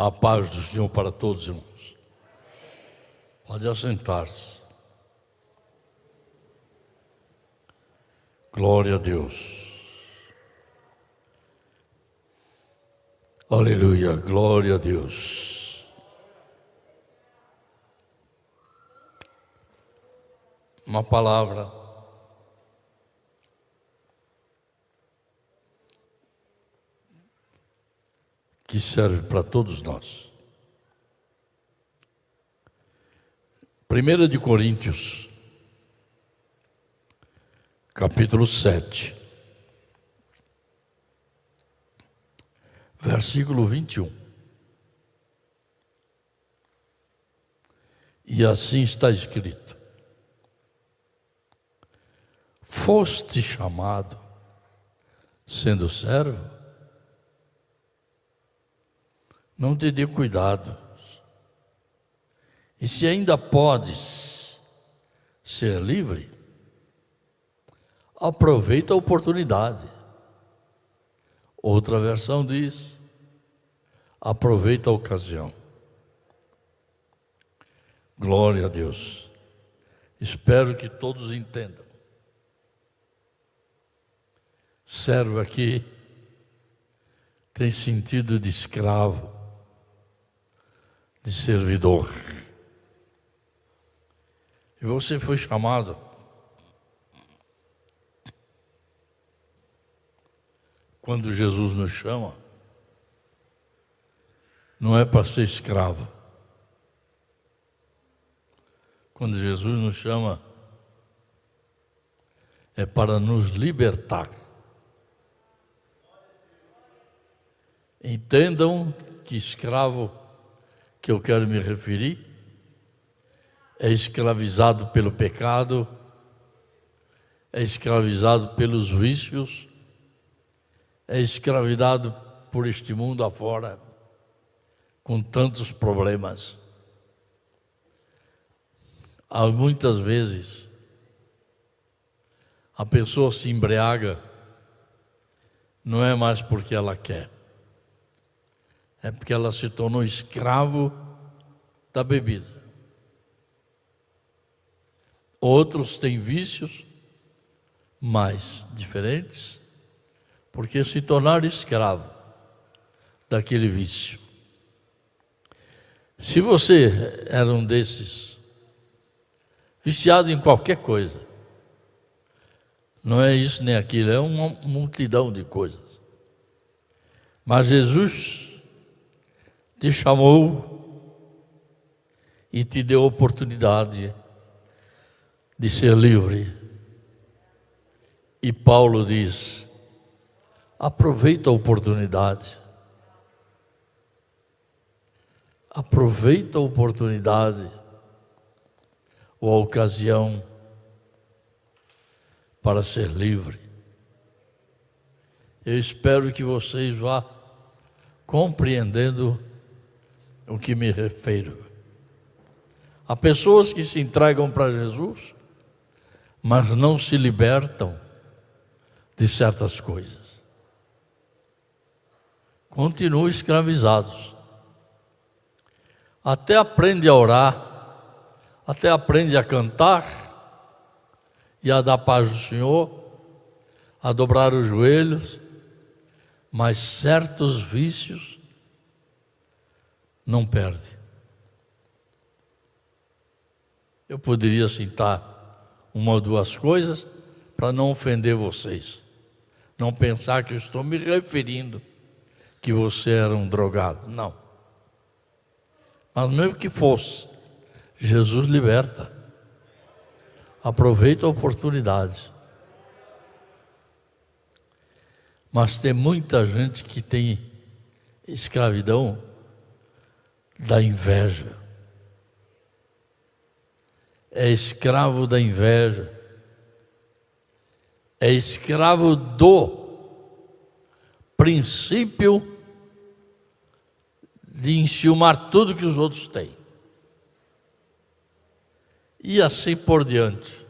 A paz do Senhor para todos, irmãos. Pode assentar-se. Glória a Deus. Aleluia, glória a Deus. Uma palavra que serve para todos nós. 1 de Coríntios, capítulo 7, versículo 21. E assim está escrito: foste chamado, sendo servo, não te dê cuidado. E se ainda podes ser livre, aproveita a oportunidade. Outra versão diz: aproveita a ocasião. Glória a Deus. Espero que todos entendam. Servo aqui tem sentido de escravo, de servidor. E você foi chamado quando Jesus nos chama, não é para ser escravo. Quando Jesus nos chama, é para nos libertar. Entendam que escravo que eu quero me referir é escravizado pelo pecado, é escravizado pelos vícios, é escravizado por este mundo afora, com tantos problemas. Há muitas vezes a pessoa se embriaga, não é mais porque ela quer, é porque ela se tornou escravo da bebida. Outros têm vícios mais diferentes, porque se tornaram escravo daquele vício. Se você era um desses, viciado em qualquer coisa, não é isso nem aquilo, é uma multidão de coisas. Mas Jesus te chamou e te deu a oportunidade de ser livre. E Paulo diz: aproveita a oportunidade. Aproveita a oportunidade ou a ocasião para ser livre. Eu espero que vocês vá compreendendo o que me refiro. Há pessoas que se entregam para Jesus, mas não se libertam de certas coisas. Continuam escravizados. Até aprende a orar, até aprende a cantar e a dar paz do Senhor, a dobrar os joelhos, mas certos vícios não perde. Eu poderia citar uma ou duas coisas para não ofender vocês, não pensar que eu estou me referindo que você era um drogado, não. Mas mesmo que fosse, Jesus liberta. Aproveita a oportunidade. Mas tem muita gente que tem escravidão da inveja. É escravo da inveja. É escravo do princípio de enciumar tudo que os outros têm. E assim por diante.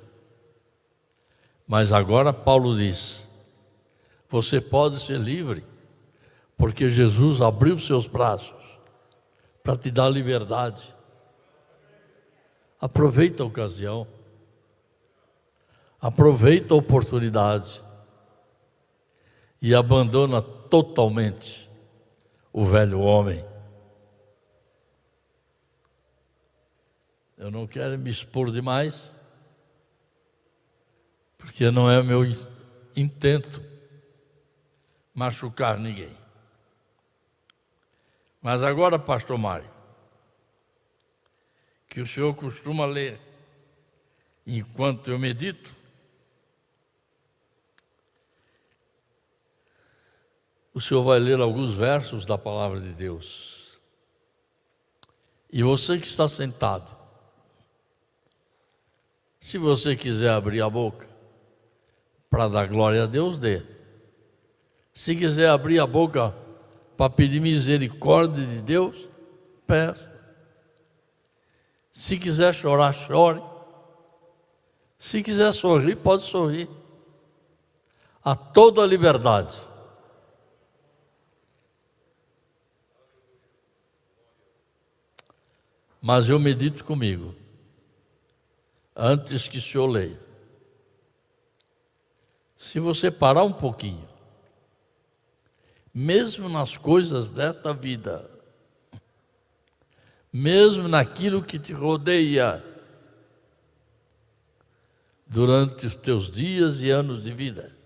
Mas agora Paulo diz: você pode ser livre, porque Jesus abriu seus braços para te dar liberdade. Aproveita a ocasião. Aproveita a oportunidade. E abandona totalmente o velho homem. Eu não quero me expor demais, porque não é meu intento machucar ninguém. Mas agora, pastor Mário, que o senhor costuma ler enquanto eu medito, o senhor vai ler alguns versos da palavra de Deus. E você que está sentado, se você quiser abrir a boca para dar glória a Deus, dê. Se quiser abrir a boca para pedir misericórdia de Deus, peça. Se quiser chorar, chore. Se quiser sorrir, pode sorrir. Há toda a liberdade. Mas eu medito comigo, antes que o senhor leia. Se você parar um pouquinho, mesmo nas coisas desta vida, mesmo naquilo que te rodeia, durante os teus dias e anos de vida,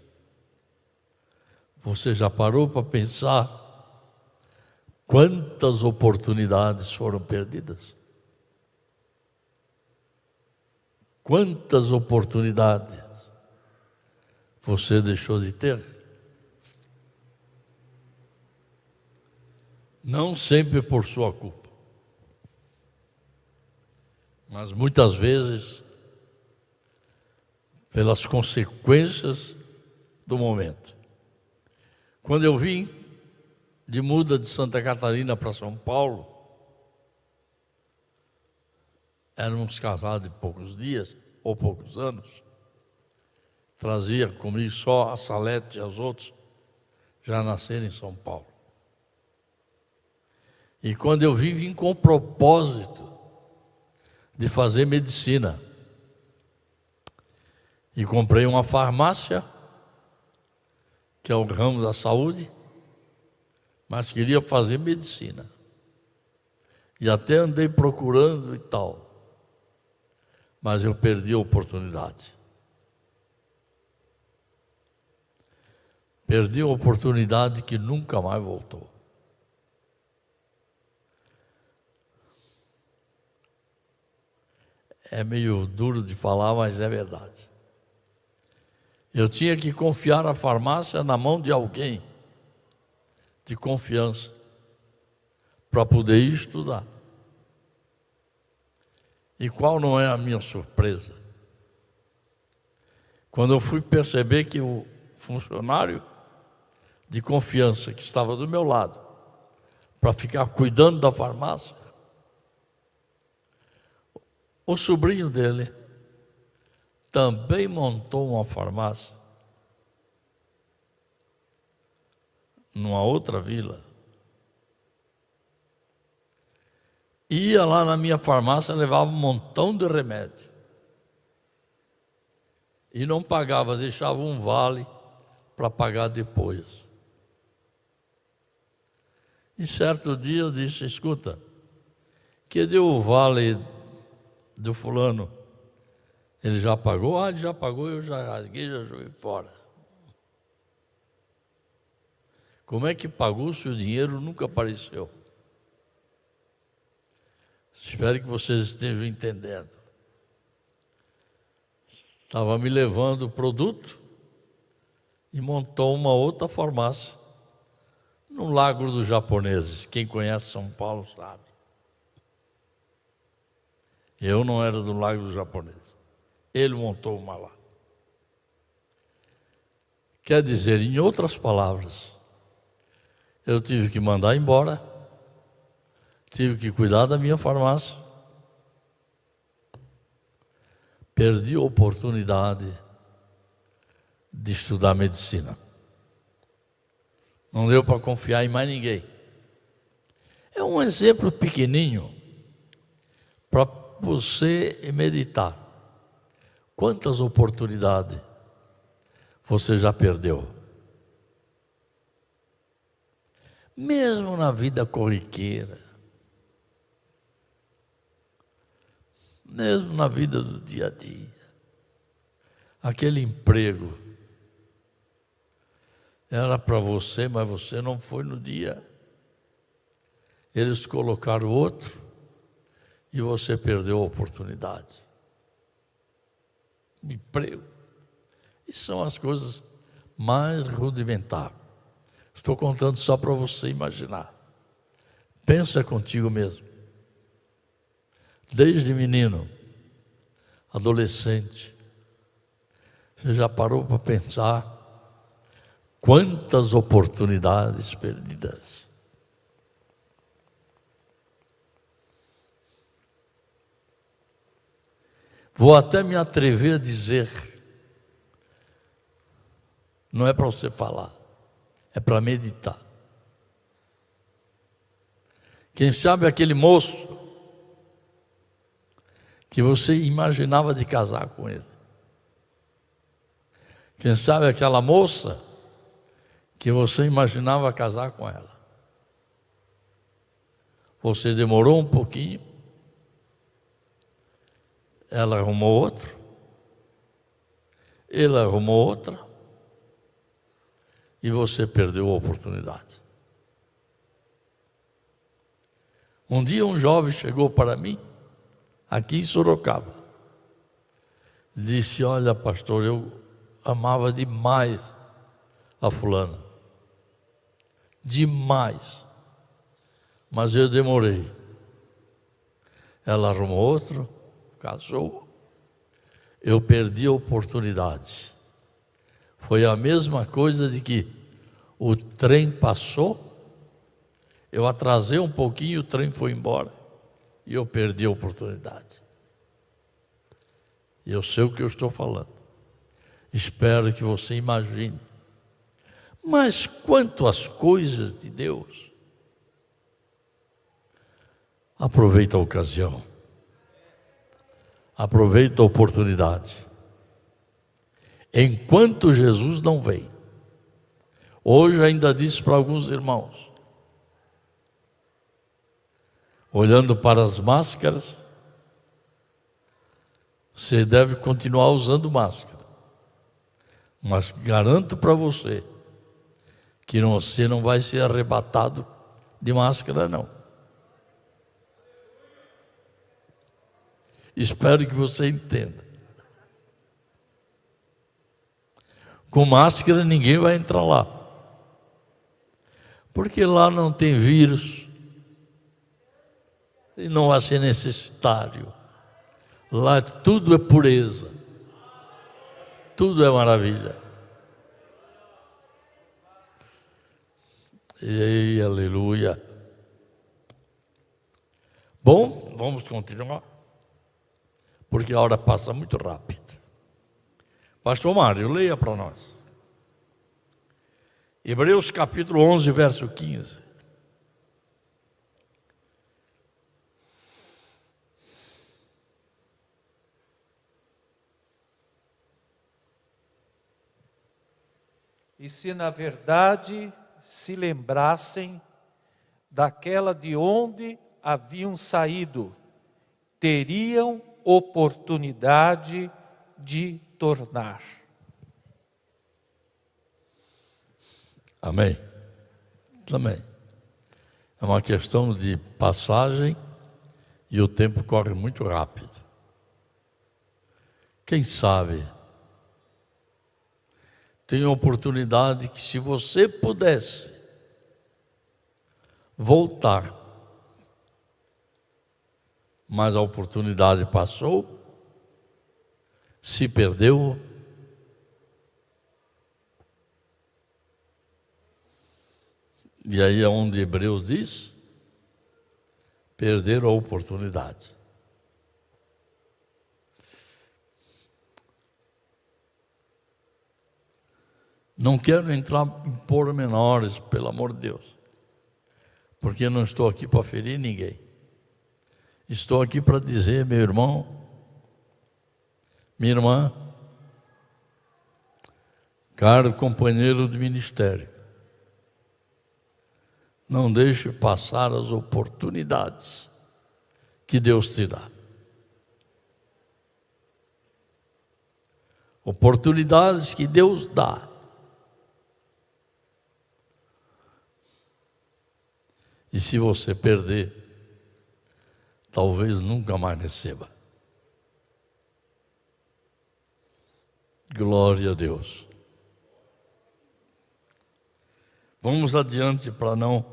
você já parou para pensar quantas oportunidades foram perdidas? Quantas oportunidades você deixou de ter? Não sempre por sua culpa, mas muitas vezes pelas consequências do momento. Quando eu vim de muda de Santa Catarina para São Paulo, éramos casados de poucos dias ou poucos anos. Trazia comigo só a Salete e os outros já nasceram em São Paulo. E quando eu vim com o propósito de fazer medicina. E comprei uma farmácia, que é o ramo da saúde, mas queria fazer medicina. E até andei procurando e tal. Mas eu perdi a oportunidade. Perdi a oportunidade que nunca mais voltou. É meio duro de falar, mas é verdade. Eu tinha que confiar a farmácia na mão de alguém de confiança para poder ir estudar. E qual não é a minha surpresa? Quando eu fui perceber que o funcionário de confiança que estava do meu lado para ficar cuidando da farmácia, o sobrinho dele também montou uma farmácia numa outra vila. Ia lá na minha farmácia, levava um montão de remédio. E não pagava, deixava um vale para pagar depois. E certo dia eu disse, escuta, que deu o vale do fulano? Ele já pagou? Ah, ele já pagou, eu já rasguei, já joguei fora. Como é que pagou se o dinheiro nunca apareceu? Espero que vocês estejam entendendo. Estava me levando o produto e montou uma outra farmácia no Lago dos Japoneses. Quem conhece São Paulo sabe. Eu não era do Lago dos Japoneses. Ele montou uma lá. Quer dizer, em outras palavras, eu tive que mandar embora, tive que cuidar da minha farmácia, perdi a oportunidade de estudar medicina. Não deu para confiar em mais ninguém. É um exemplo pequenininho para você meditar. Quantas oportunidades você já perdeu? Mesmo na vida corriqueira, mesmo na vida do dia a dia. Aquele emprego era para você, mas você não foi no dia. Eles colocaram outro e você perdeu a oportunidade. Emprego. E são as coisas mais rudimentares. Estou contando só para você imaginar. Pensa contigo mesmo. Desde menino, adolescente, você já parou para pensar quantas oportunidades perdidas? Vou até me atrever a dizer, não é para você falar, é para meditar. Quem sabe aquele moço que você imaginava de casar com ele. Quem sabe aquela moça que você imaginava casar com ela. Você demorou um pouquinho, ela arrumou outro, ele arrumou outra, e você perdeu a oportunidade. Um dia um jovem chegou para mim, aqui em Sorocaba, disse: olha, pastor, eu amava demais a fulana, demais, mas eu demorei. Ela arrumou outro, casou, eu perdi a oportunidade. Foi a mesma coisa de que o trem passou, eu atrasei um pouquinho, o trem foi embora e eu perdi a oportunidade. E eu sei o que eu estou falando. Espero que você imagine. Mas quanto às coisas de Deus, aproveita a ocasião. Aproveita a oportunidade. Enquanto Jesus não vem. Hoje ainda disse para alguns irmãos, olhando para as máscaras, você deve continuar usando máscara. Mas garanto para você que você não vai ser arrebatado de máscara, não. Espero que você entenda. Com máscara ninguém vai entrar lá. Porque lá não tem vírus. E não vai ser necessário. Lá tudo é pureza. Tudo é maravilha. Ei, aleluia. Bom, vamos continuar. Porque a hora passa muito rápido. Pastor Mário, leia para nós. Hebreus capítulo 11, verso 15. E se na verdade se lembrassem daquela de onde haviam saído, teriam oportunidade de tornar. Amém? Também. É uma questão de passagem e o tempo corre muito rápido. Quem sabe tem a oportunidade que, se você pudesse voltar, mas a oportunidade passou, se perdeu. E aí é onde Hebreus diz: perderam a oportunidade. Não quero entrar em pormenores, pelo amor de Deus, porque eu não estou aqui para ferir ninguém. Estou aqui para dizer, meu irmão, minha irmã, caro companheiro de ministério, não deixe passar as oportunidades que Deus te dá. Oportunidades que Deus dá. E se você perder, talvez nunca mais receba. Glória a Deus. Vamos adiante para não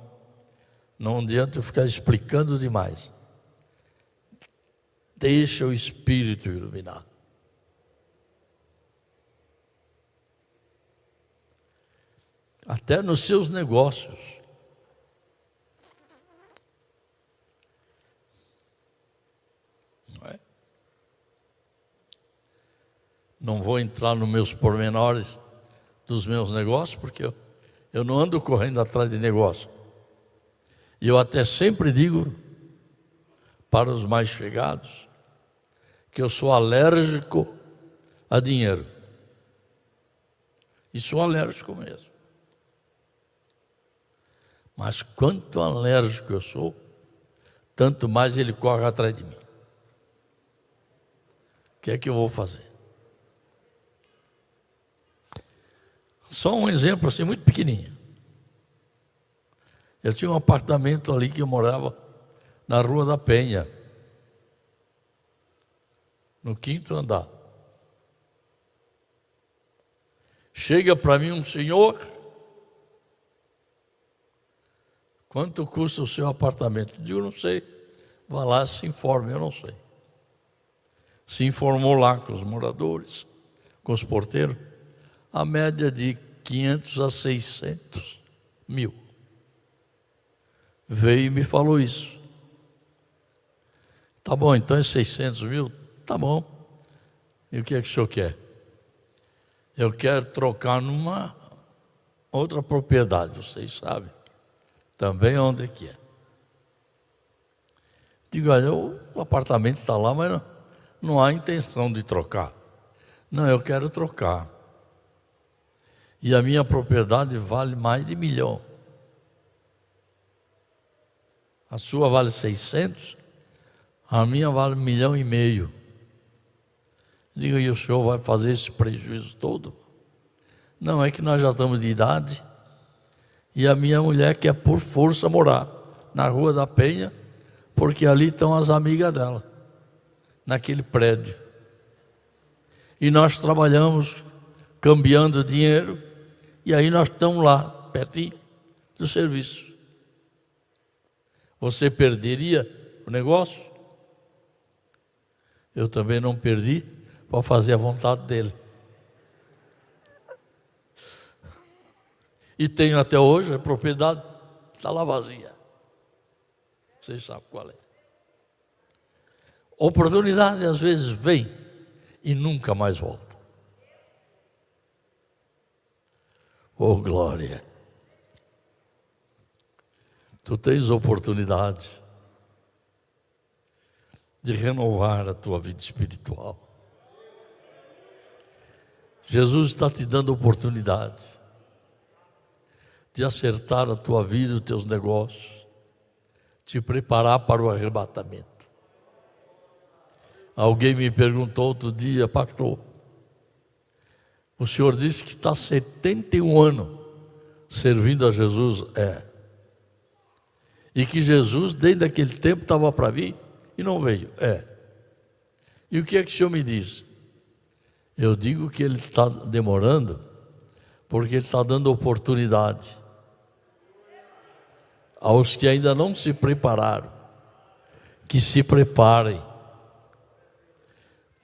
adianta eu ficar explicando demais. Deixa o Espírito iluminar. Até nos seus negócios. Não é? Não vou entrar nos meus pormenores dos meus negócios, porque eu não ando correndo atrás de negócio. E eu até sempre digo para os mais chegados que eu sou alérgico a dinheiro. E sou alérgico mesmo. Mas quanto alérgico eu sou, tanto mais ele corre atrás de mim. O que é que eu vou fazer? Só um exemplo assim, muito pequenininho. Eu tinha um apartamento ali que eu morava na Rua da Penha, no 5º andar. Chega para mim um senhor, quanto custa o seu apartamento? Eu digo, não sei. Vá lá, se informe, eu não sei. Se informou lá com os moradores, com os porteiros, a média de 500 a 600 mil. Veio e me falou isso. Tá bom, então é 600 mil? Tá bom. E o que é que o senhor quer? Eu quero trocar numa outra propriedade, vocês sabem. Também onde é que é? Digo, olha, o apartamento está lá, mas não há intenção de trocar. Não, eu quero trocar. E a minha propriedade vale mais de 1 milhão. A sua vale 600, a minha vale 1,5 milhão. Digo, e o senhor vai fazer esse prejuízo todo? Não, é que nós já estamos de idade e a minha mulher quer por força morar na Rua da Penha, porque ali estão as amigas dela, naquele prédio. E nós trabalhamos cambiando dinheiro e aí nós estamos lá, pertinho do serviço. Você perderia o negócio? Eu também não perdi para fazer a vontade dele. E tenho até hoje, a propriedade está lá vazia. Vocês sabem qual é. Oportunidade às vezes vem e nunca mais volta. Oh, glória! Tu tens oportunidade de renovar a tua vida espiritual. Jesus está te dando oportunidade de acertar a tua vida, os teus negócios, te preparar para o arrebatamento. Alguém me perguntou outro dia, pastor, o senhor disse que está 71 anos servindo a Jesus. E que Jesus, desde aquele tempo, estava para vir e não veio. E o que é que o senhor me diz? Eu digo que ele está demorando, porque ele está dando oportunidade aos que ainda não se prepararam, que se preparem.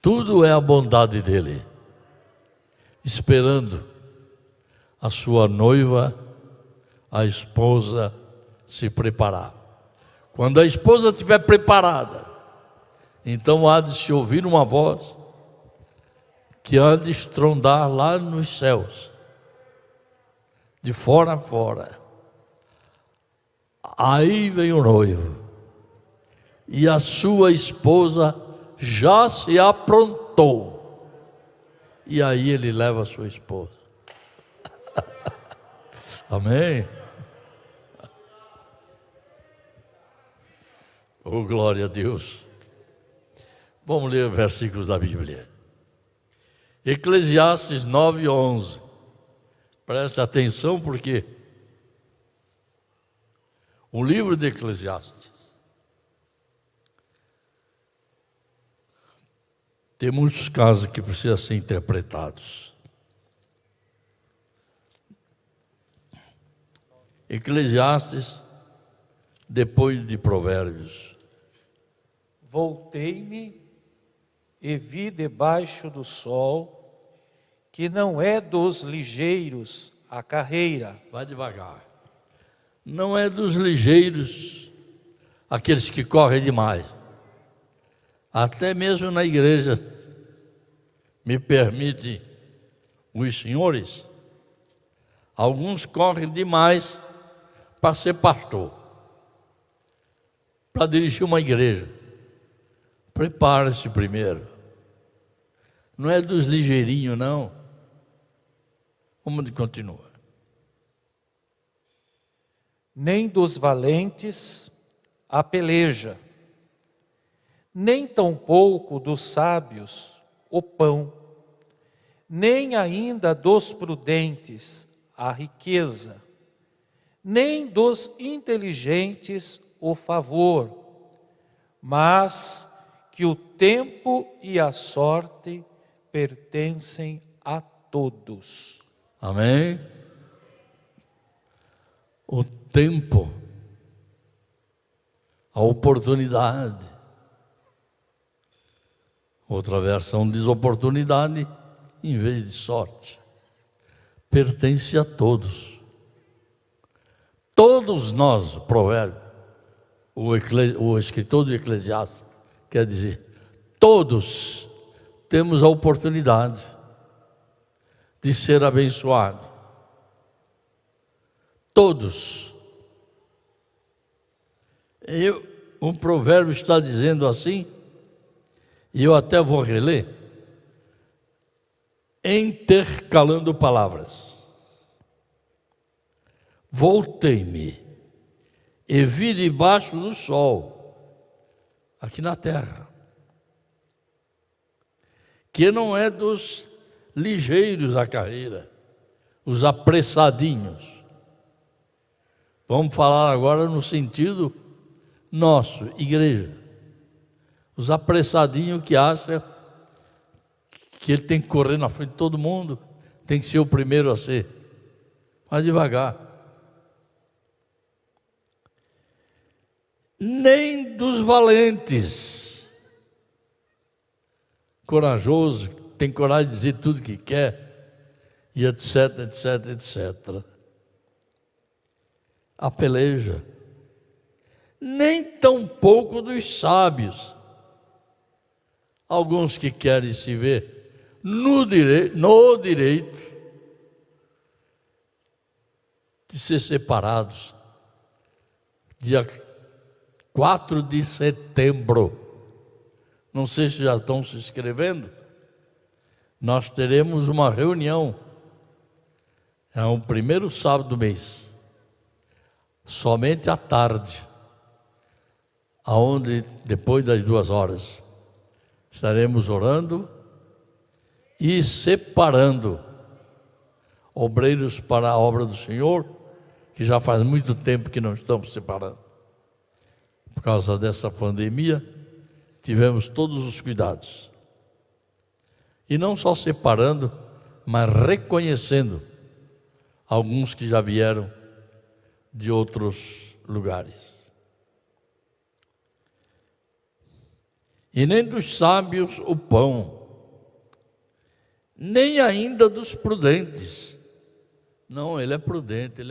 Tudo é a bondade dele, esperando a sua noiva, a esposa, se preparar. Quando a esposa estiver preparada, então há de se ouvir uma voz que há de estrondar lá nos céus, de fora a fora. Aí vem o noivo, e a sua esposa já se aprontou, e aí ele leva a sua esposa. Amém? Oh, glória a Deus. Vamos ler versículos da Bíblia. Eclesiastes 9:11. Preste atenção, porque o livro de Eclesiastes tem muitos casos que precisam ser interpretados. Eclesiastes, depois de Provérbios. Voltei-me e vi debaixo do sol que não é dos ligeiros a carreira. Vai devagar. Não é dos ligeiros, aqueles que correm demais. Até mesmo na igreja, me permite os senhores, alguns correm demais para ser pastor, para dirigir uma igreja. Prepare-se primeiro. Não é dos ligeirinhos, não. Vamos continuar. Nem dos valentes a peleja, nem tampouco dos sábios o pão, nem ainda dos prudentes a riqueza, nem dos inteligentes o favor, mas que o tempo e a sorte pertencem a todos. Amém? O tempo, a oportunidade. Outra versão diz oportunidade em vez de sorte. Pertence a todos. Todos nós, o provérbio, o escritor de Eclesiastes, quer dizer, todos temos a oportunidade de ser abençoado. Todos. Um provérbio está dizendo assim, e eu até vou reler, intercalando palavras. Voltei-me e vi debaixo do sol, aqui na terra, que não é dos ligeiros a carreira, os apressadinhos. Vamos falar agora no sentido nosso, igreja. Os apressadinhos que acham que ele tem que correr na frente de todo mundo, tem que ser o primeiro a ser. Mas devagar. Nem dos valentes, corajoso, tem coragem de dizer tudo que quer, e etc, etc, etc. A peleja. Nem tampouco dos sábios. Alguns que querem se ver no direito de ser separados. Dia 4 de setembro. Não sei se já estão se inscrevendo. Nós teremos uma reunião. É o primeiro sábado do mês. Somente à tarde. Aonde, depois das 2h, estaremos orando e separando obreiros para a obra do Senhor, que já faz muito tempo que não estamos separando. Por causa dessa pandemia, tivemos todos os cuidados. E não só separando, mas reconhecendo alguns que já vieram de outros lugares. E nem dos sábios o pão, nem ainda dos prudentes. Não, ele é prudente,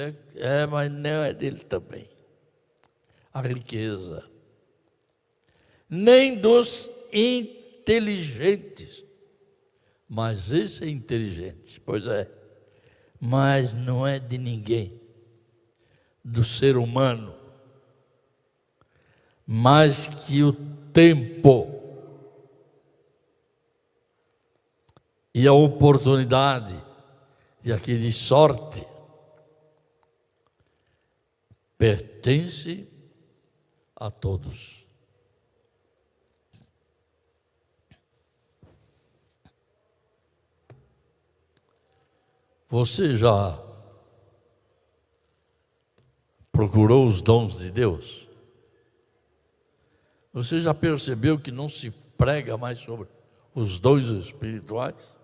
mas não é dele também. A riqueza. Nem dos inteligentes. Mas esse é inteligente, pois é. Mas não é de ninguém. Do ser humano, mais que o tempo e a oportunidade, e aqui de sorte, pertence a todos. Você já procurou os dons de Deus? Você já percebeu que não se prega mais sobre os dons espirituais?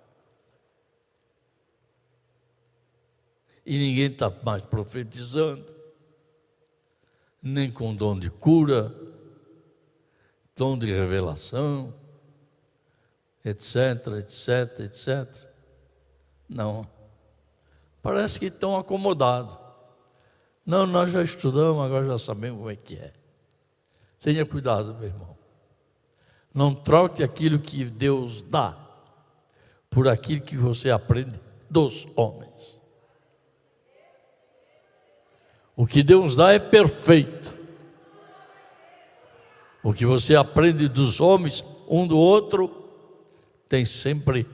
E ninguém está mais profetizando, nem com dom de cura, dom de revelação, etc, etc, etc. Não. Parece que estão acomodados. Não, nós já estudamos, agora já sabemos como é que é. Tenha cuidado, meu irmão. Não troque aquilo que Deus dá por aquilo que você aprende dos homens. O que Deus dá é perfeito. O que você aprende dos homens, um do outro, tem sempre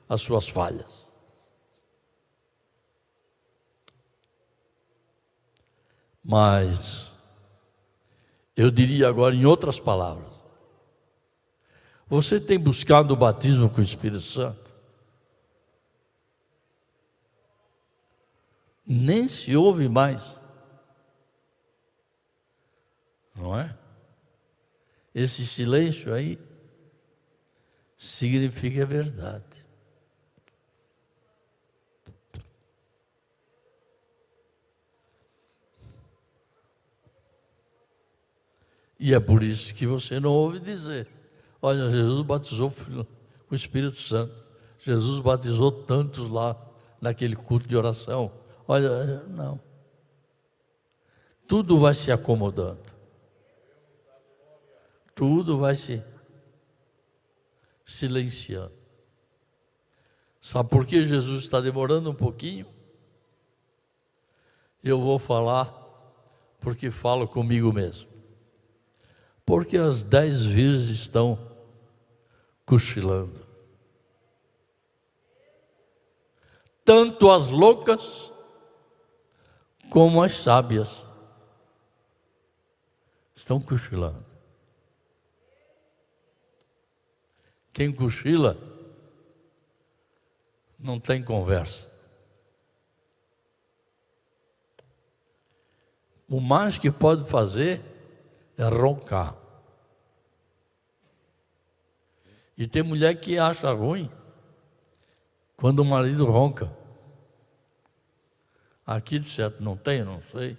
as suas falhas. Mas, eu diria agora em outras palavras, você tem buscado o batismo com o Espírito Santo? Nem se ouve mais. Não é? Esse silêncio aí significa verdade. E é por isso que você não ouve dizer: olha, Jesus batizou com o Espírito Santo. Jesus batizou tantos lá naquele culto de oração. Olha, não. Tudo vai se acomodando. Tudo vai se silenciando. Sabe por que Jesus está demorando um pouquinho? Eu vou falar porque falo comigo mesmo. Porque as 10 virgens estão cochilando. Tanto as loucas como as sábias estão cochilando. Quem cochila não tem conversa. O mais que pode fazer é roncar. E tem mulher que acha ruim quando o marido ronca. Aqui de certo não tem, não sei.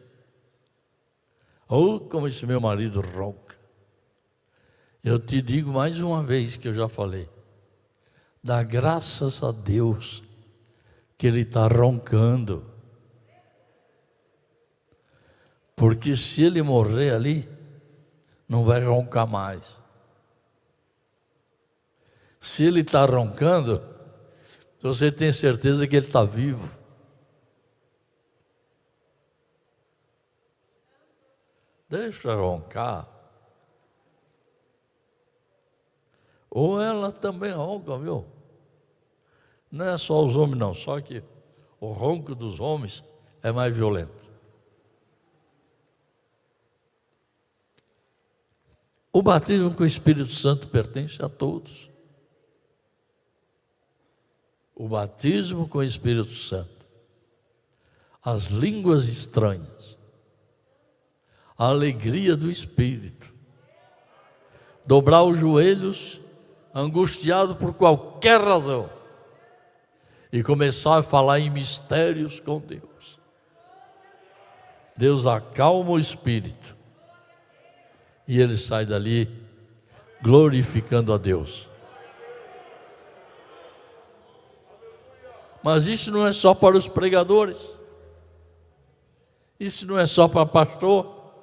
Ou como esse meu marido ronca. Eu te digo mais uma vez que eu já falei. Dá graças a Deus que ele está roncando. Porque se ele morrer ali, não vai roncar mais. Se ele está roncando, você tem certeza que ele está vivo. Deixa roncar. Ou ela também ronca, viu? Não é só os homens não, só que o ronco dos homens é mais violento. O batismo com o Espírito Santo pertence a todos. O batismo com o Espírito Santo, as línguas estranhas, a alegria do Espírito, dobrar os joelhos, angustiado por qualquer razão, e começar a falar em mistérios com Deus. Deus acalma o Espírito, e ele sai dali glorificando a Deus. Mas isso não é só para os pregadores, isso não é só para pastor,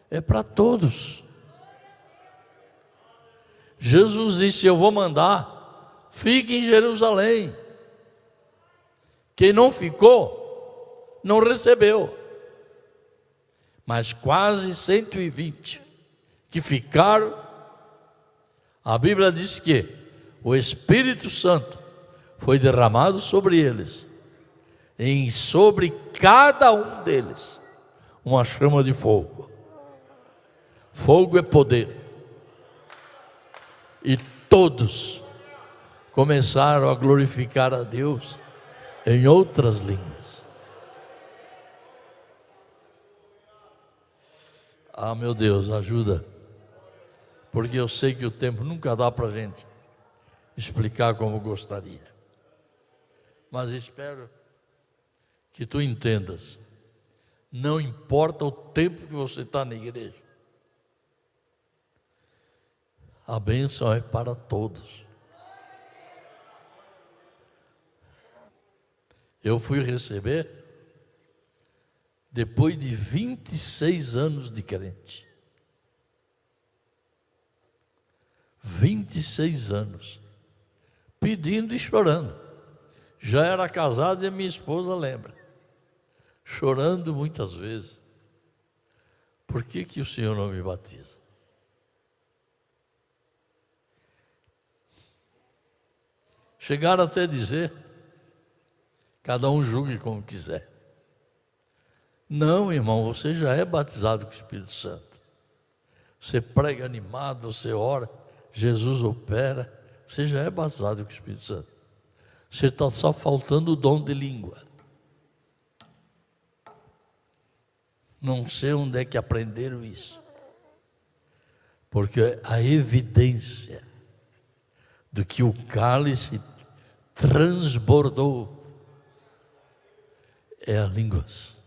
é para todos. Jesus disse: eu vou mandar, fique em Jerusalém. Quem não ficou, não recebeu. Mas quase 120 que ficaram, a Bíblia diz que o Espírito Santo foi derramado sobre eles, e sobre cada um deles uma chama de fogo. Fogo é poder. E todos começaram a glorificar a Deus em outras línguas. Ah, meu Deus, ajuda. Porque eu sei que o tempo nunca dá para a gente explicar como gostaria. Mas espero que tu entendas. Não importa o tempo que você está na igreja. A bênção é para todos. Eu fui receber depois de 26 anos de crente. 26 anos. Pedindo e chorando. Já era casado e a minha esposa lembra. Chorando muitas vezes. Por que o Senhor não me batiza? Chegaram até a dizer, cada um julgue como quiser. Não, irmão, você já é batizado com o Espírito Santo. Você prega animado, você ora, Jesus opera, você já é batizado com o Espírito Santo. Você está só faltando o dom de língua. Não sei onde é que aprenderam isso. Porque a evidência do que o cálice transbordou é a línguas.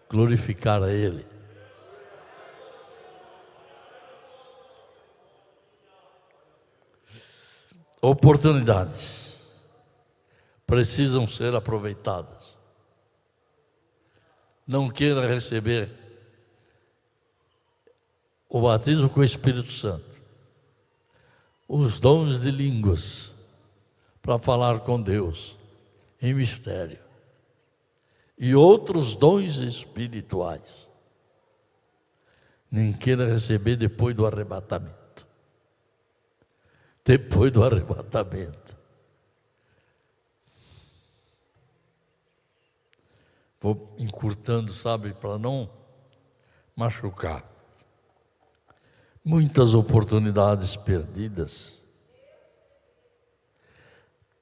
Glorificar a Ele. Oportunidades precisam ser aproveitadas. Não queira receber o batismo com o Espírito Santo, os dons de línguas para falar com Deus em mistério e outros dons espirituais. Nem queira receber depois do arrebatamento. Depois do arrebatamento. Vou encurtando, sabe, para não machucar. Muitas oportunidades perdidas.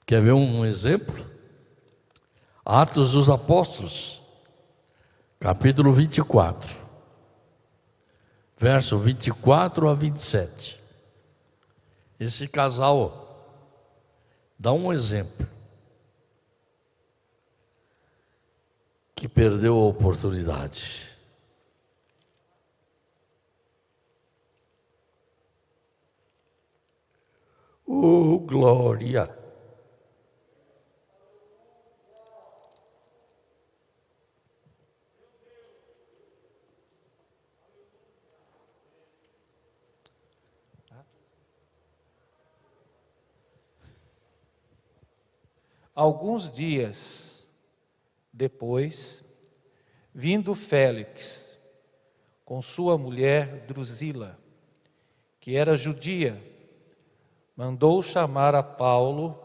Quer ver um exemplo? Atos dos Apóstolos, capítulo 24, verso 24 a 27. Esse casal dá um exemplo que perdeu a oportunidade. Oh, glória! Alguns dias depois, vindo Félix com sua mulher Drusila, que era judia, mandou chamar a Paulo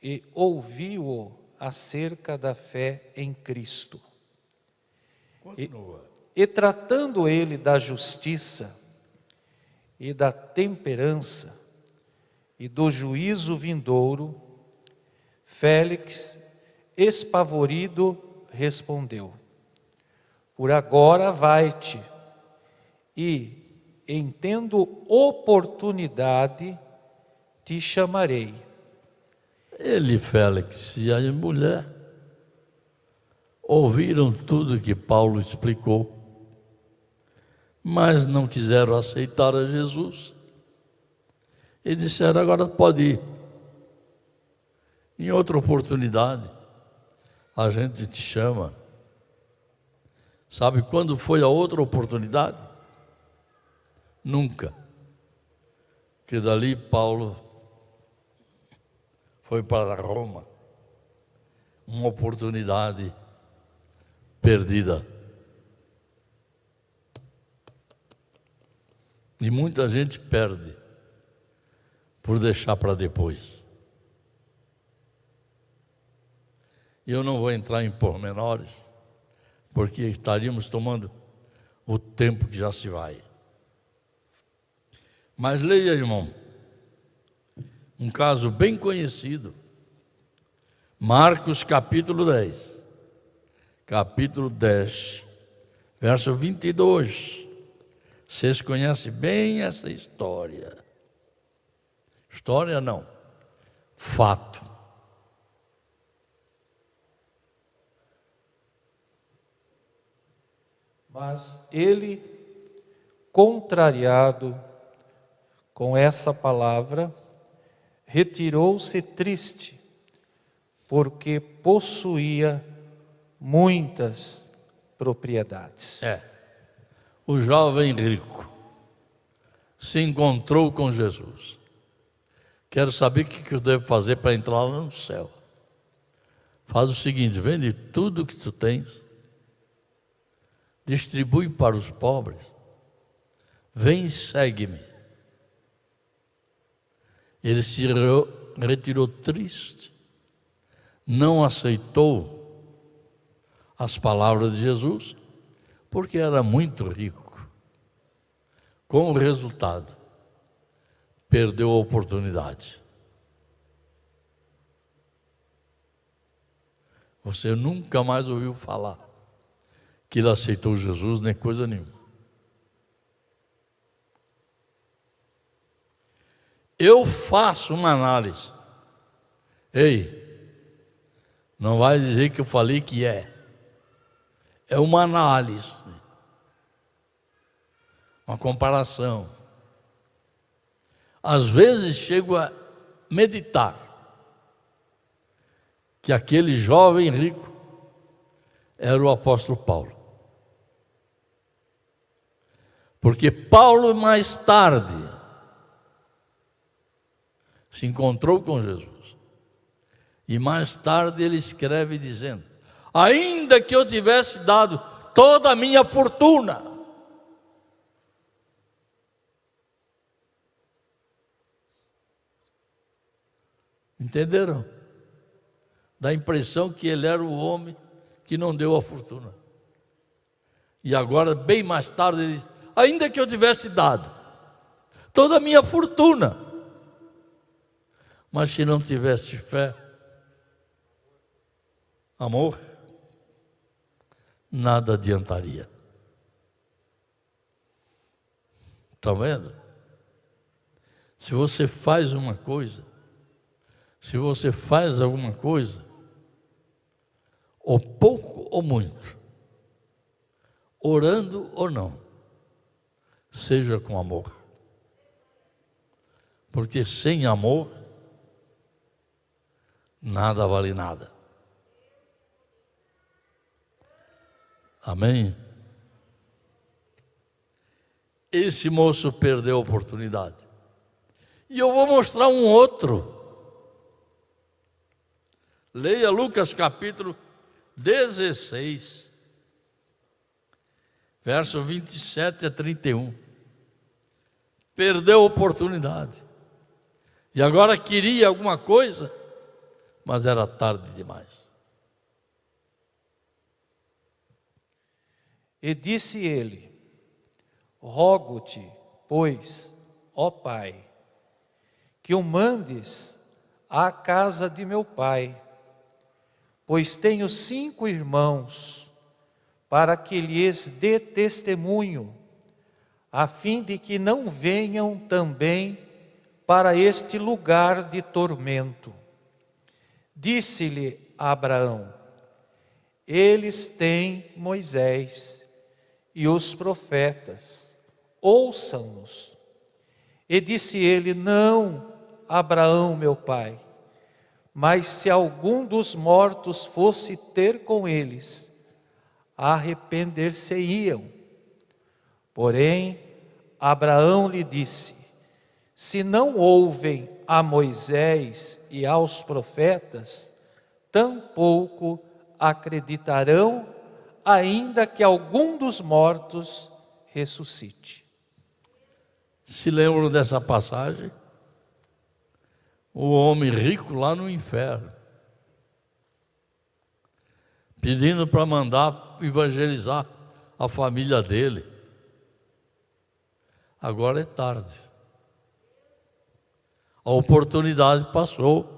e ouviu-o acerca da fé em Cristo. E tratando ele da justiça e da temperança e do juízo vindouro, Félix, espavorido, respondeu: por agora vai-te, e, em tendo oportunidade, te chamarei. Ele, Félix, e a mulher ouviram tudo que Paulo explicou, mas não quiseram aceitar a Jesus. E disseram: agora pode ir. Em outra oportunidade, a gente te chama. Sabe quando foi a outra oportunidade? Nunca. Que dali Paulo foi para Roma. Uma oportunidade perdida. E muita gente perde por deixar para depois. E eu não vou entrar em pormenores, porque estaríamos tomando o tempo que já se vai. Mas leia, irmão, um caso bem conhecido. Marcos capítulo 10. Capítulo 10, verso 22. Vocês conhecem bem essa história. História não, fato. Mas ele, contrariado com essa palavra, retirou-se triste, porque possuía muitas propriedades. O jovem rico se encontrou com Jesus. Quero saber o que eu devo fazer para entrar lá no céu. Faz o seguinte: vende tudo que tu tens, distribui para os pobres, vem e segue-me. Ele se retirou triste, não aceitou as palavras de Jesus, porque era muito rico. Com o resultado, perdeu a oportunidade. Você nunca mais ouviu falar que ele aceitou Jesus, nem coisa nenhuma. Eu faço uma análise. Ei, não vai dizer que eu falei que é. É uma análise, uma comparação. Às vezes chego a meditar que aquele jovem rico era o apóstolo Paulo. Porque Paulo mais tarde se encontrou com Jesus. E mais tarde ele escreve dizendo: ainda que eu tivesse dado toda a minha fortuna, entenderam? Dá a impressão que ele era o homem que não deu a fortuna. E agora, bem mais tarde, ele diz: ainda que eu tivesse dado toda a minha fortuna, mas se não tivesse fé, amor, nada adiantaria. Está vendo? Se você faz uma coisa, se você faz alguma coisa, ou pouco ou muito, orando ou não, seja com amor. Porque sem amor, nada vale nada. Amém? Esse moço perdeu a oportunidade. E eu vou mostrar um outro. Leia Lucas capítulo 16, verso 27 a 31. Perdeu a oportunidade. E agora queria alguma coisa, mas era tarde demais. E disse ele: rogo-te, pois, ó Pai, que o mandes à casa de meu pai, pois tenho 5 irmãos, para que lhes dê testemunho, a fim de que não venham também para este lugar de tormento. Disse-lhe Abraão: eles têm Moisés e os profetas, ouçam-nos. E disse ele: não, Abraão, meu pai, mas se algum dos mortos fosse ter com eles, arrepender-se-iam. Porém, Abraão lhe disse: se não ouvem a Moisés e aos profetas, tampouco acreditarão, ainda que algum dos mortos ressuscite. Se lembram dessa passagem? O homem rico lá no inferno, pedindo para mandar evangelizar a família dele. Agora é tarde. A oportunidade passou.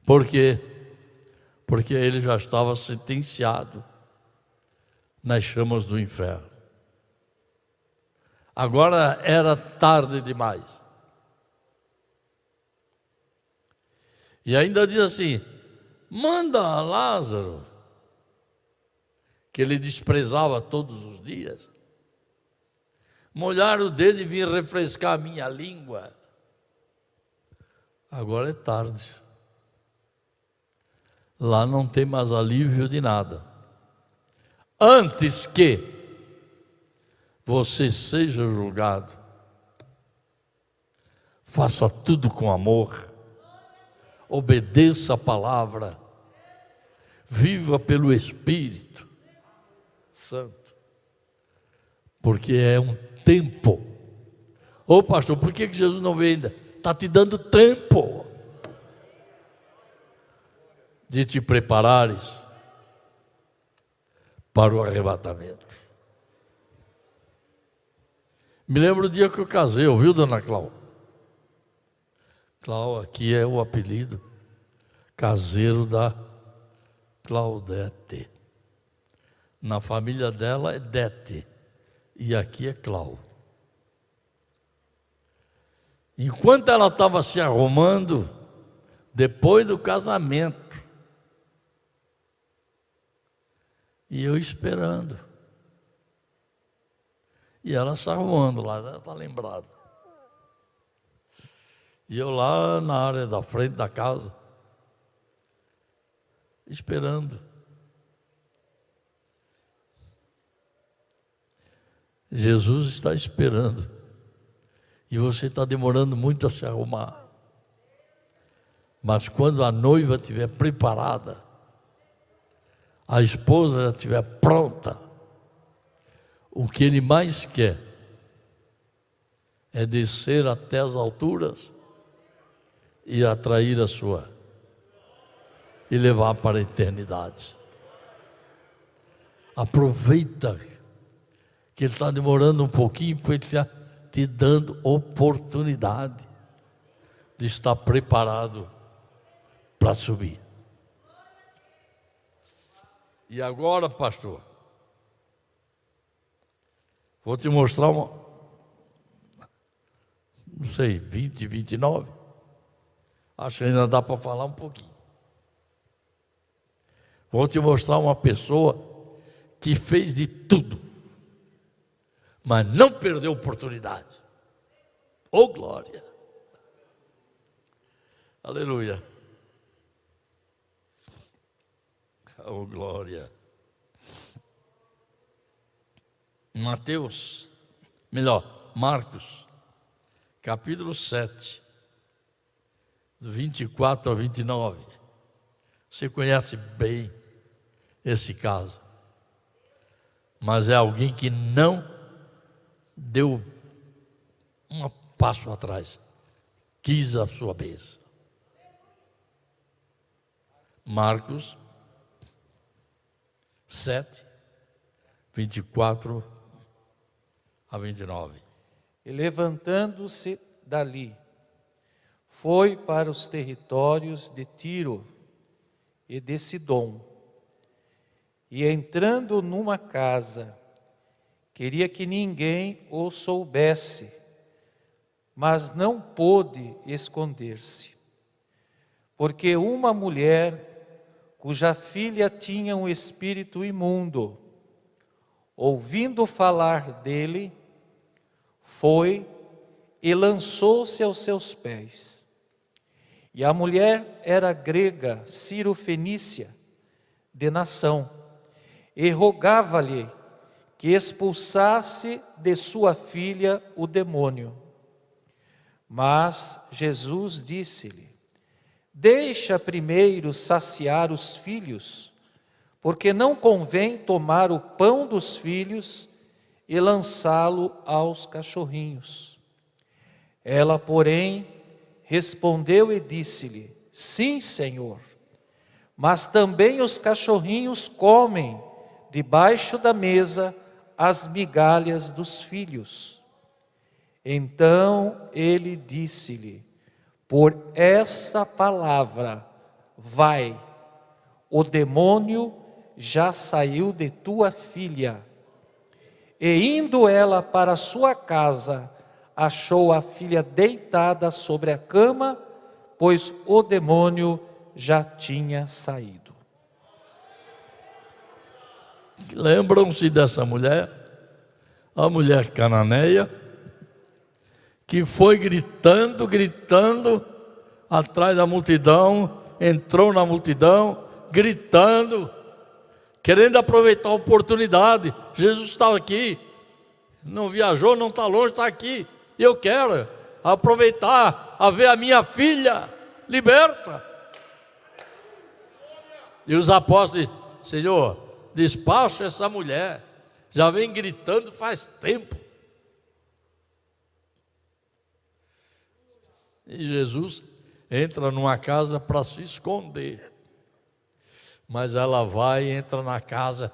Por quê? Porque ele já estava sentenciado nas chamas do inferno. Agora era tarde demais. E ainda diz assim: manda Lázaro, que ele desprezava todos os dias, molhar o dedo e vir refrescar a minha língua. Agora é tarde. Lá não tem mais alívio de nada. Antes que você seja julgado, faça tudo com amor, obedeça a palavra, viva pelo Espírito Santo, porque é um tempo. Ô pastor, por que Jesus não veio ainda? Está te dando tempo de te preparares para o arrebatamento. Me lembro do dia que eu casei, ouviu, dona Cláudia? Clau aqui é o apelido caseiro da Claudete. Na família dela é Dete e aqui é Clau. Enquanto ela estava se arrumando, depois do casamento, e eu esperando, e ela se arrumando lá, ela está lembrada. E eu lá na área da frente da casa, esperando. Jesus está esperando. E você está demorando muito a se arrumar. Mas quando a noiva estiver preparada, a esposa já estiver pronta, o que ele mais quer é descer até as alturas e atrair a sua e levar para a eternidade. Aproveita que ele está demorando um pouquinho, porque ele está te dando oportunidade de estar preparado para subir. E agora, pastor, vou te mostrar não sei, 20, 29. Acho que ainda dá para falar um pouquinho. Vou te mostrar uma pessoa que fez de tudo, mas não perdeu a oportunidade. Oh, glória! Aleluia! Oh, glória! Marcos, capítulo 7, do 24 ao 29. Você conhece bem esse caso, mas é alguém que não deu um passo atrás, quis a sua bênção. Marcos 7, 24 a 29. E levantando-se dali, foi para os territórios de Tiro e de Sidom. E entrando numa casa, queria que ninguém o soubesse, mas não pôde esconder-se. Porque uma mulher, cuja filha tinha um espírito imundo, ouvindo falar dele, foi e lançou-se aos seus pés. E a mulher era grega, Ciro-fenícia, de nação, e rogava-lhe que expulsasse de sua filha o demônio. Mas Jesus disse-lhe: deixa primeiro saciar os filhos, porque não convém tomar o pão dos filhos e lançá-lo aos cachorrinhos. Ela, porém, respondeu e disse-lhe: Sim, Senhor, mas também os cachorrinhos comem debaixo da mesa as migalhas dos filhos. Então ele disse-lhe: Por essa palavra, vai, o demônio já saiu de tua filha. E indo ela para sua casa, achou a filha deitada sobre a cama, pois o demônio já tinha saído. Lembram-se dessa mulher? A mulher cananeia, que foi gritando, atrás da multidão, entrou na multidão, gritando, querendo aproveitar a oportunidade. Jesus estava aqui, não viajou, não está longe, está aqui. E eu quero aproveitar a ver a minha filha liberta. E os apóstolos disseram: Senhor, despacha essa mulher, já vem gritando faz tempo. E Jesus entra numa casa para se esconder. Mas ela vai e entra na casa.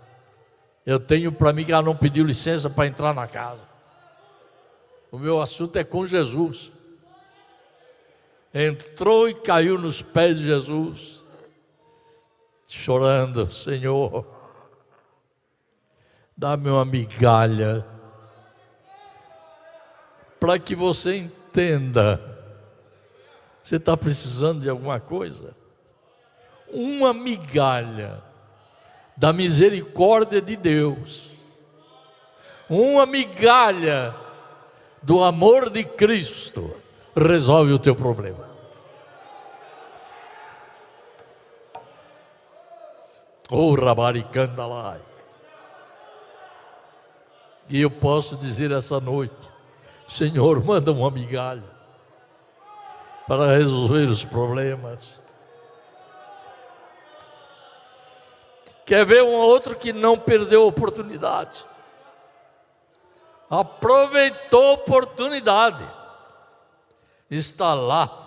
Eu tenho para mim que ela não pediu licença para entrar na casa. O meu assunto é com Jesus. Entrou e caiu nos pés de Jesus, chorando: Senhor, dá-me uma migalha, para que você entenda. Você está precisando de alguma coisa? Uma migalha da misericórdia de Deus, uma migalha do amor de Cristo, resolve o teu problema. Oh, rabaricandalai. E eu posso dizer essa noite: Senhor, manda uma migalha para resolver os problemas. Quer ver um outro que não perdeu a oportunidade? Aproveitou a oportunidade. Está lá,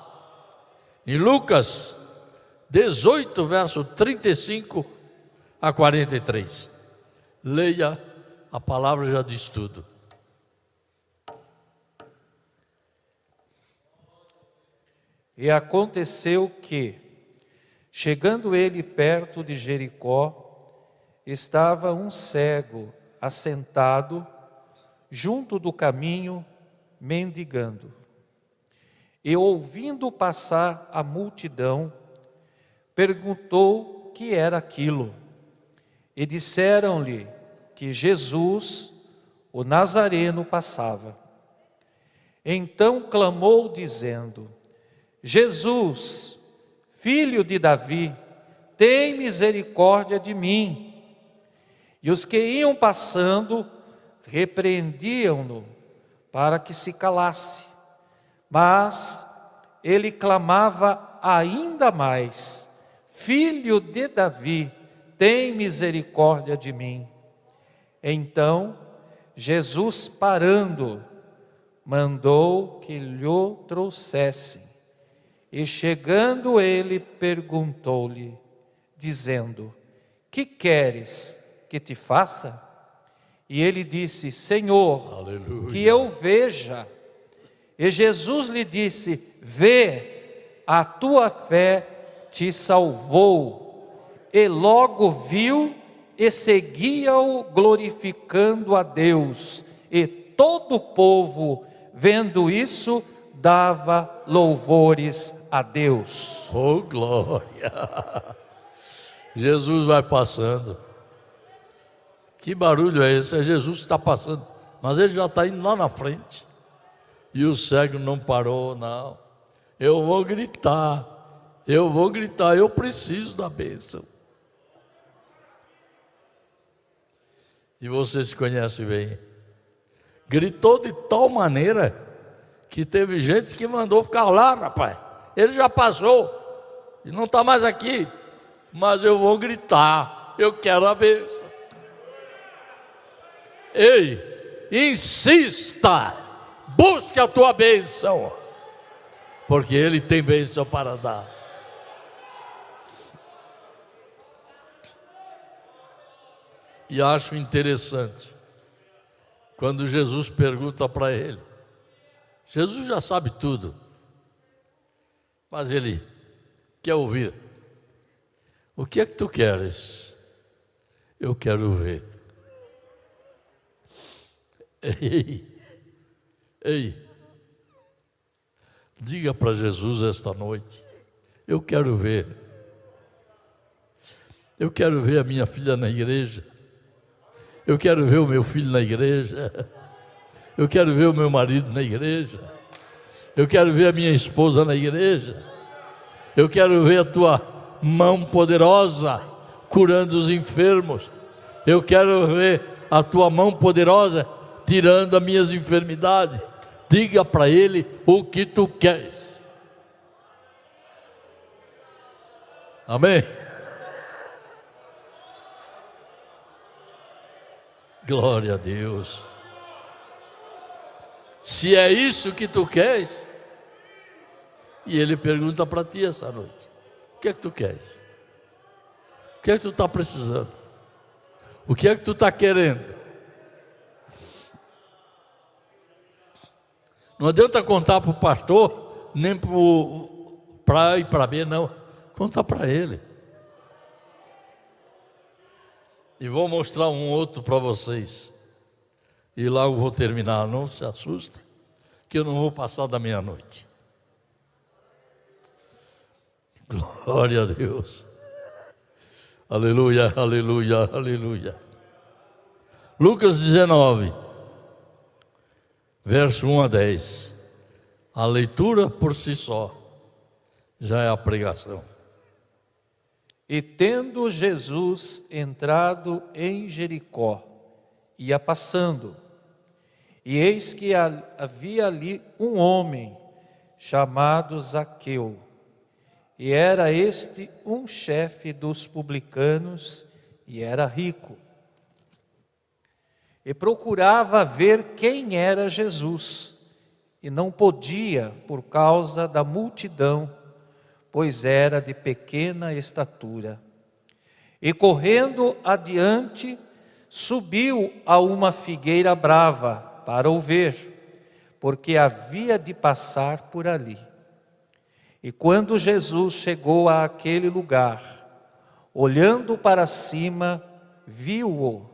em Lucas 18, verso 35 a 43. Leia, a palavra já diz tudo. E aconteceu que, chegando ele perto de Jericó, estava um cego assentado junto do caminho, mendigando. E ouvindo passar a multidão, perguntou o que era aquilo. E disseram-lhe que Jesus, o Nazareno, passava. Então clamou dizendo: Jesus, filho de Davi, tem misericórdia de mim. E os que iam passando repreendiam-no para que se calasse. Mas ele clamava ainda mais: Filho de Davi, tem misericórdia de mim. Então Jesus, parando, mandou que lhe trouxessem. E chegando ele, perguntou-lhe, dizendo: Que queres que te faça? E ele disse: Senhor, Aleluia. que eu veja. E Jesus lhe disse: Vê, a tua fé te salvou. E logo viu e seguia-o glorificando a Deus. E todo o povo, vendo isso, dava louvores a Deus. Oh, glória! Jesus vai passando. Que barulho é esse? É Jesus que está passando, mas ele já está indo lá na frente. E o cego não parou, não. Eu vou gritar, eu preciso da bênção. E você se conhece bem. Gritou de tal maneira que teve gente que mandou ficar lá, rapaz. Ele já passou e não está mais aqui, mas eu vou gritar, eu quero a bênção. Ei, insista, busque a tua bênção, porque Ele tem bênção para dar. E acho interessante, quando Jesus pergunta para ele, Jesus já sabe tudo, mas ele quer ouvir. O que é que tu queres? Eu quero ver. Ei, diga para Jesus esta noite, eu quero ver. Eu quero ver a minha filha na igreja. Eu quero ver o meu filho na igreja. Eu quero ver o meu marido na igreja. Eu quero ver a minha esposa na igreja. Eu quero ver a tua mão poderosa curando os enfermos. Eu quero ver a tua mão poderosa tirando as minhas enfermidades. Diga para Ele o que tu queres. Amém? Glória a Deus. Se é isso que tu queres, e Ele pergunta para ti essa noite, o que é que tu queres? O que é que tu está precisando? O que é que tu está querendo? Não adianta contar para o pastor, nem para A e para B, não. Conta para ele. E vou mostrar um outro para vocês. E lá eu vou terminar, não se assusta, que eu não vou passar da meia-noite. Glória a Deus. Aleluia, aleluia, aleluia. Lucas 19, verso 1 a 10. A leitura por si só já é a pregação. E tendo Jesus entrado em Jericó, ia passando, e eis que havia ali um homem chamado Zaqueu, e era este um chefe dos publicanos, e era rico. E procurava ver quem era Jesus, e não podia por causa da multidão, pois era de pequena estatura. E correndo adiante, subiu a uma figueira brava para o ver, porque havia de passar por ali. E quando Jesus chegou àquele lugar, olhando para cima, viu-o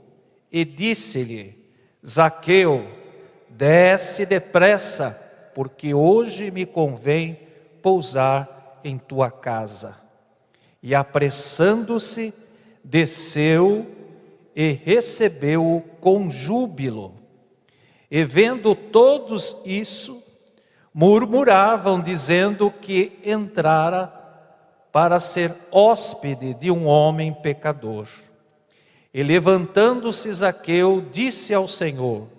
e disse-lhe: Zaqueu, desce depressa, porque hoje me convém pousar em tua casa. E apressando-se, desceu e recebeu-o com júbilo. E vendo todos isso, murmuravam, dizendo que entrara para ser hóspede de um homem pecador. E levantando-se Zaqueu, disse ao Senhor: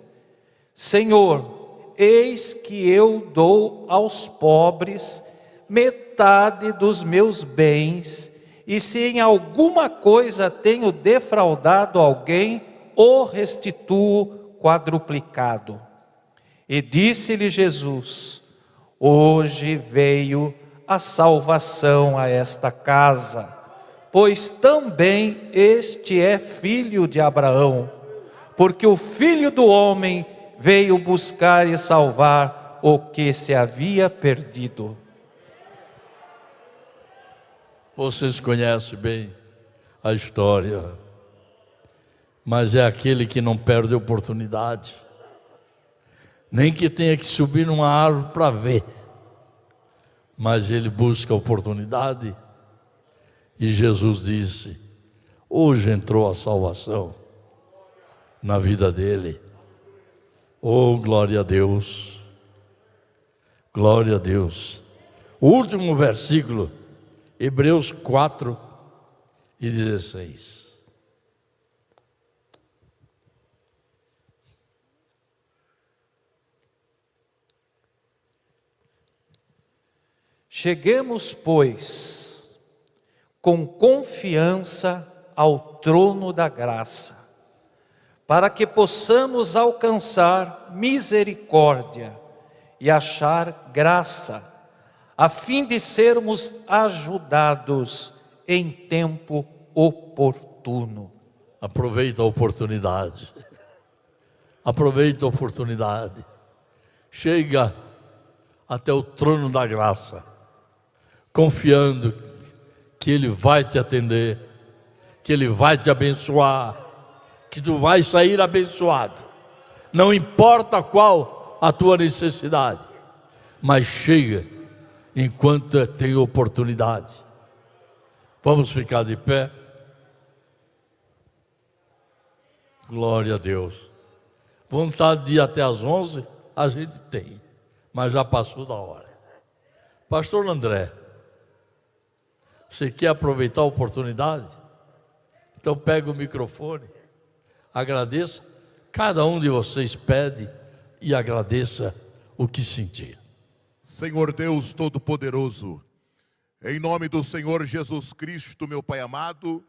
Senhor, eis que eu dou aos pobres metade dos meus bens, e se em alguma coisa tenho defraudado alguém, o restituo quadruplicado. E disse-lhe Jesus: hoje veio a salvação a esta casa, pois também este é filho de Abraão, porque o Filho do Homem veio buscar e salvar o que se havia perdido. Vocês conhecem bem a história, mas é aquele que não perde a oportunidade, nem que tenha que subir numa árvore para ver, mas ele busca a oportunidade. E Jesus disse: hoje entrou a salvação na vida dele. Oh, glória a Deus, glória a Deus. O último versículo, Hebreus 4:16. Cheguemos, pois, com confiança ao trono da graça, para que possamos alcançar misericórdia e achar graça, a fim de sermos ajudados em tempo oportuno. Aproveita a oportunidade. Aproveita a oportunidade. Chega até o trono da graça, confiando que Ele vai te atender, que Ele vai te abençoar, que tu vai sair abençoado. Não importa qual a tua necessidade, mas chega enquanto tem oportunidade. Vamos ficar de pé. Glória a Deus. Vontade de ir até às 11, a gente tem, mas já passou da hora. Pastor André, você quer aproveitar a oportunidade? Então pega o microfone, agradeça. Cada um de vocês pede e agradeça o que sentir. Senhor Deus Todo-Poderoso, em nome do Senhor Jesus Cristo, meu Pai amado,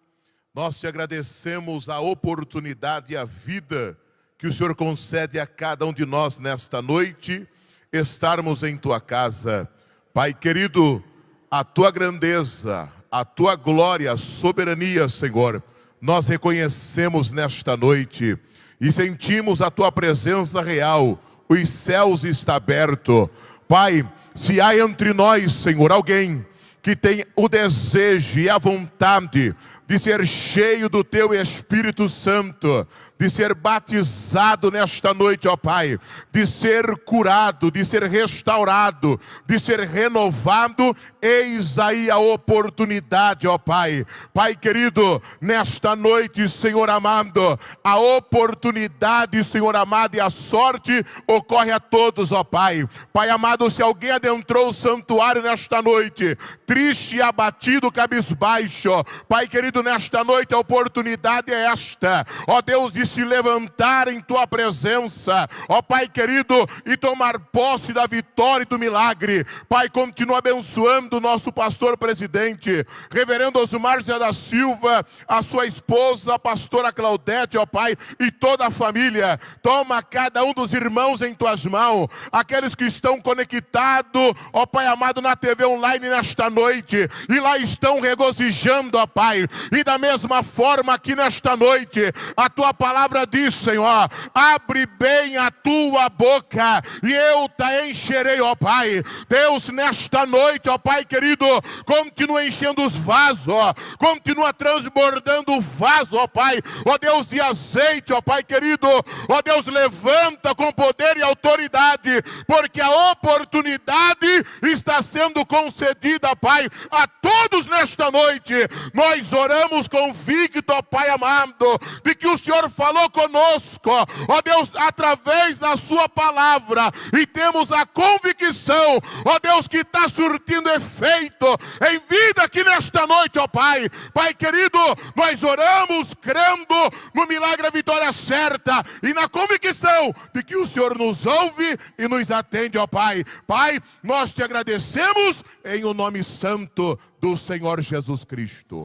nós te agradecemos a oportunidade e a vida que o Senhor concede a cada um de nós nesta noite, estarmos em tua casa. Pai querido, a tua grandeza, a tua glória, a soberania, Senhor, nós reconhecemos nesta noite e sentimos a tua presença real. Os céus estão abertos. Pai, se há entre nós, Senhor, alguém que tem o desejo e a vontade de ser cheio do Teu Espírito Santo, de ser batizado nesta noite, ó Pai, de ser curado, de ser restaurado, de ser renovado, eis aí a oportunidade, ó Pai. Pai querido, nesta noite, Senhor amado, a oportunidade, Senhor amado, e a sorte ocorre a todos, ó Pai. Pai amado, se alguém adentrou o santuário nesta noite, triste e abatido, cabisbaixo, Pai querido, nesta noite a oportunidade é esta, ó Deus, de se levantar em Tua presença, ó Pai querido, e tomar posse da vitória e do milagre. Pai, continua abençoando o nosso pastor presidente, reverendo Osmar Zé da Silva, a sua esposa, a pastora Claudete, ó Pai, e toda a família. Toma cada um dos irmãos em Tuas mãos, aqueles que estão conectados, ó Pai amado, na TV online nesta noite, e lá estão regozijando, ó Pai. E da mesma forma aqui nesta noite, a Tua palavra diz, Senhor, abre bem a Tua boca e eu te encherei, ó Pai. Deus, nesta noite, ó Pai querido, continua enchendo os vasos, ó, continua transbordando o vaso, ó Pai, ó Deus, de azeite, ó Pai querido, ó Deus, levanta com poder e autoridade, porque a oportunidade está sendo concedida, Pai, a todos nesta noite. Nós oramos convicto, ó Pai amado, de que o Senhor falou conosco, ó Deus, através da Sua palavra, e temos a convicção, ó Deus, que está surtindo efeito em vida aqui nesta noite, ó Pai. Pai querido, nós oramos crendo no milagre, a vitória certa, e na convicção de que o Senhor nos ouve e nos atende, ó Pai. Pai, nós te agradecemos em o nome santo do Senhor Jesus Cristo.